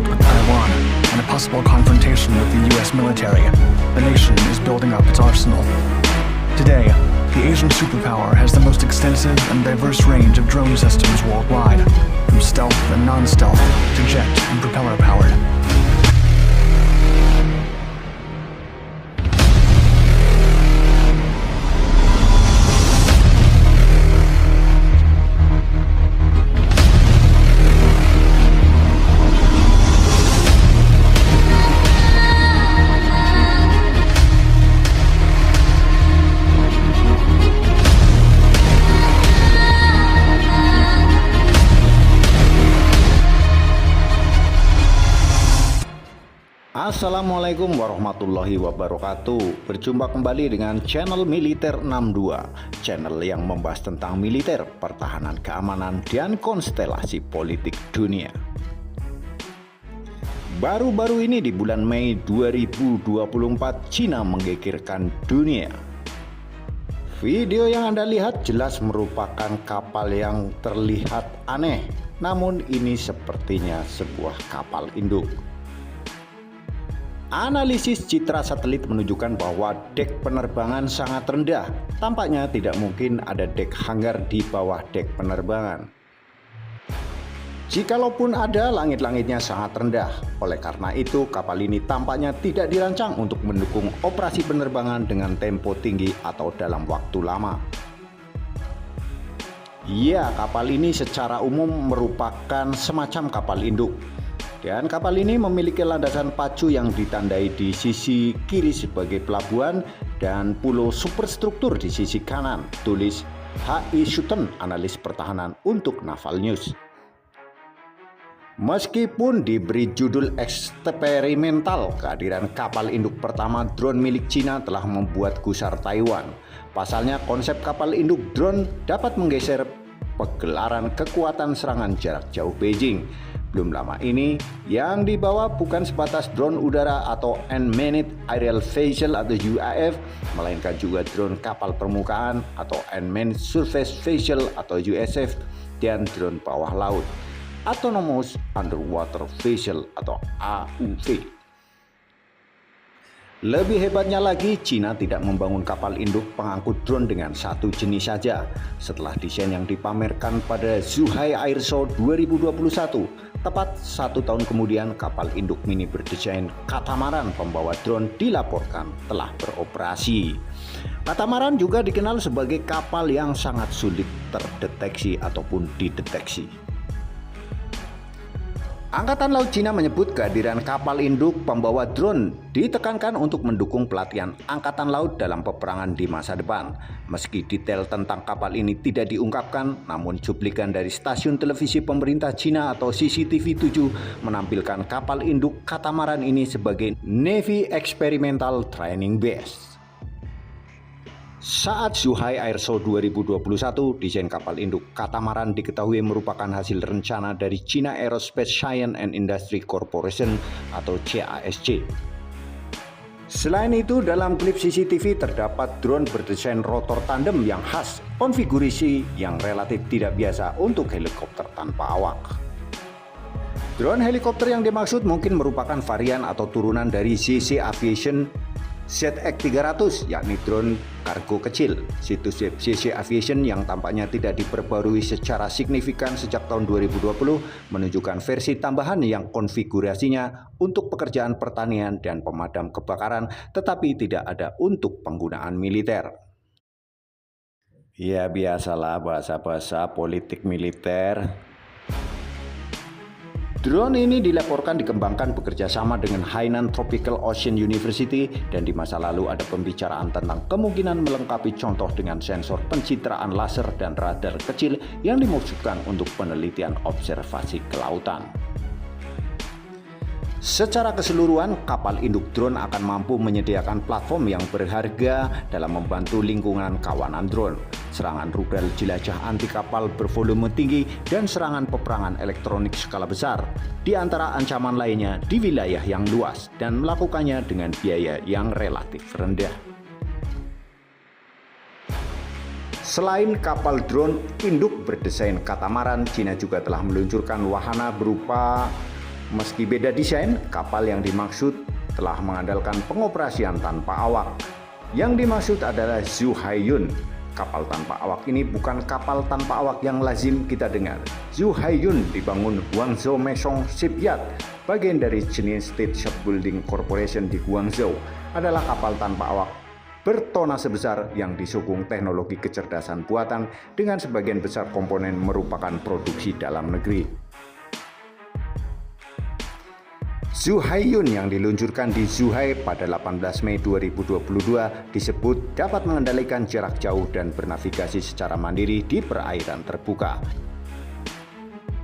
conflict with Taiwan and a possible confrontation with the US military, the nation is building up its arsenal. Today, the Asian superpower has the most extensive and diverse range of drone systems worldwide, from stealth and non-stealth to jet and propeller-powered. Assalamualaikum warahmatullahi wabarakatuh. Berjumpa kembali dengan channel Militer 62, channel yang membahas tentang militer, pertahanan, keamanan, dan konstelasi politik dunia. Baru-baru ini di bulan Mei 2024, Cina menggegerkan dunia. Video yang Anda lihat jelas merupakan kapal yang terlihat aneh, namun ini sepertinya sebuah kapal induk. Analisis citra satelit menunjukkan bahwa dek penerbangan sangat rendah. Tampaknya tidak mungkin ada dek hanggar di bawah dek penerbangan. Jikalaupun ada, langit-langitnya sangat rendah. Oleh karena itu, kapal ini tampaknya tidak dirancang untuk mendukung operasi penerbangan dengan tempo tinggi atau dalam waktu lama. Ya, kapal ini secara umum merupakan semacam kapal induk. Dan kapal ini memiliki landasan pacu yang ditandai di sisi kiri sebagai pelabuhan dan pulau superstruktur di sisi kanan, tulis H.I. Sutton, analis pertahanan untuk Naval News. Meskipun diberi judul eksperimental, kehadiran kapal induk pertama drone milik Cina telah membuat gusar Taiwan. Pasalnya, konsep kapal induk drone dapat menggeser pegelaran kekuatan serangan jarak jauh Beijing. Belum lama ini, yang dibawa bukan sebatas drone udara atau Unmanned Aerial Vehicle atau UAV, melainkan juga drone kapal permukaan atau Unmanned Surface Vehicle atau USV, dan drone bawah laut, Autonomous Underwater Vehicle atau AUV. Lebih hebatnya lagi, Cina tidak membangun kapal induk pengangkut drone dengan satu jenis saja. Setelah desain yang dipamerkan pada Zhuhai Air Show 2021, tepat 1 tahun kemudian kapal induk mini berdesain katamaran pembawa drone dilaporkan telah beroperasi. Katamaran juga dikenal sebagai kapal yang sangat sulit terdeteksi ataupun dideteksi. Angkatan Laut Cina menyebut kehadiran kapal induk pembawa drone ditekankan untuk mendukung pelatihan Angkatan Laut dalam peperangan di masa depan. Meski detail tentang kapal ini tidak diungkapkan, namun cuplikan dari stasiun televisi pemerintah Cina atau CCTV 7 menampilkan kapal induk katamaran ini sebagai Navy Experimental Training Base. Saat Zhuhai Air Show 2021, desain kapal induk katamaran diketahui merupakan hasil rencana dari China Aerospace Science and Industry Corporation atau CASC. Selain itu, dalam klip CCTV terdapat drone berdesain rotor tandem yang khas, konfigurasi yang relatif tidak biasa untuk helikopter tanpa awak. Drone helikopter yang dimaksud mungkin merupakan varian atau turunan dari ZC Aviation ZX300, yakni drone kargo kecil. Situs web ZC Aviation yang tampaknya tidak diperbarui secara signifikan sejak tahun 2020 menunjukkan versi tambahan yang konfigurasinya untuk pekerjaan pertanian dan pemadam kebakaran, tetapi tidak ada untuk penggunaan militer. Ya, biasalah bahasa-bahasa politik militer. Drone ini dilaporkan dikembangkan bekerja sama dengan Hainan Tropical Ocean University, dan di masa lalu ada pembicaraan tentang kemungkinan melengkapi contoh dengan sensor pencitraan laser dan radar kecil yang dimaksudkan untuk penelitian observasi kelautan. Secara keseluruhan, kapal induk drone akan mampu menyediakan platform yang berharga dalam membantu lingkungan kawanan drone, serangan rudal jelajah anti kapal bervolume tinggi, dan serangan peperangan elektronik skala besar, di antara ancaman lainnya di wilayah yang luas dan melakukannya dengan biaya yang relatif rendah. Selain kapal drone induk berdesain katamaran, Cina juga telah meluncurkan wahana berupa Meski beda desain, kapal yang dimaksud telah mengandalkan pengoperasian tanpa awak. Yang dimaksud adalah Zhu Haiyun. Kapal tanpa awak ini bukan kapal tanpa awak yang lazim kita dengar. Zhu Haiyun dibangun Guangzhou Maison Shipyard, bagian dari jenis State Shipbuilding Corporation di Guangzhou, adalah kapal tanpa awak bertonase besar yang disokong teknologi kecerdasan buatan dengan sebagian besar komponen merupakan produksi dalam negeri. Zhu Haiyun yang diluncurkan di Zhuhai pada 18 Mei 2022 disebut dapat mengendalikan jarak jauh dan bernavigasi secara mandiri di perairan terbuka.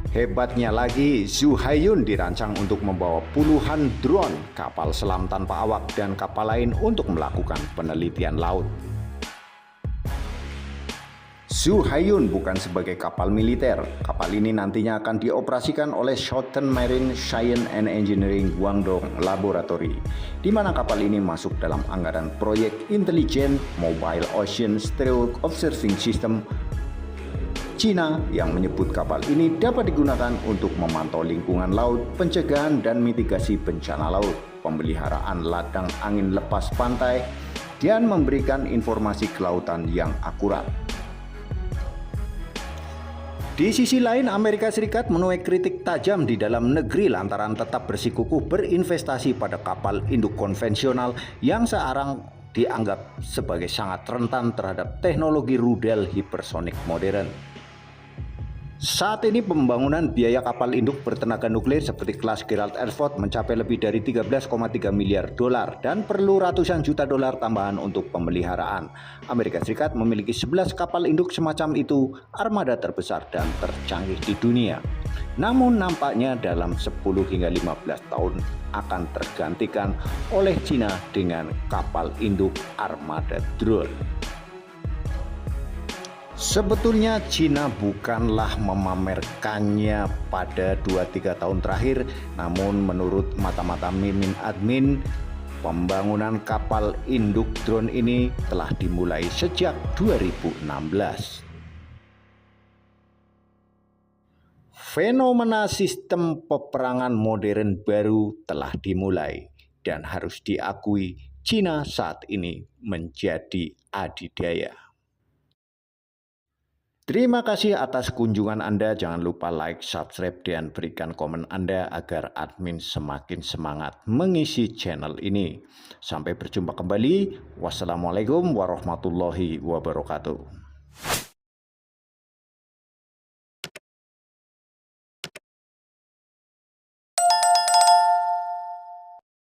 Hebatnya lagi, Zhu Haiyun dirancang untuk membawa puluhan drone, kapal selam tanpa awak, dan kapal lain untuk melakukan penelitian laut. Zhu Haiyun bukan sebagai kapal militer. Kapal ini nantinya akan dioperasikan oleh Southern Marine Science and Engineering Guangdong Laboratory, di mana kapal ini masuk dalam anggaran proyek Intelligent Mobile Ocean Stereo Observing System Cina yang menyebut kapal ini dapat digunakan untuk memantau lingkungan laut, pencegahan dan mitigasi bencana laut, pemeliharaan ladang angin lepas pantai, dan memberikan informasi kelautan yang akurat. Di sisi lain, Amerika Serikat menuai kritik tajam di dalam negeri lantaran tetap bersikukuh berinvestasi pada kapal induk konvensional yang sekarang dianggap sebagai sangat rentan terhadap teknologi rudal hipersonik modern. Saat ini pembangunan biaya kapal induk bertenaga nuklir seperti kelas Gerald R. Ford mencapai lebih dari 13,3 miliar dolar dan perlu ratusan juta dolar tambahan untuk pemeliharaan. Amerika Serikat memiliki 11 kapal induk semacam itu, armada terbesar dan tercanggih di dunia. Namun nampaknya dalam 10 hingga 15 tahun akan tergantikan oleh Cina dengan kapal induk armada drone. Sebetulnya Cina bukanlah memamerkannya pada 2-3 tahun terakhir, namun menurut mata-mata mimin admin, pembangunan kapal induk drone ini telah dimulai sejak 2016. Fenomena sistem peperangan modern baru telah dimulai dan harus diakui Cina saat ini menjadi adidaya. Terima kasih atas kunjungan Anda. Jangan lupa like, subscribe, dan berikan komen Anda agar admin semakin semangat mengisi channel ini. Sampai berjumpa kembali. Wassalamualaikum warahmatullahi wabarakatuh.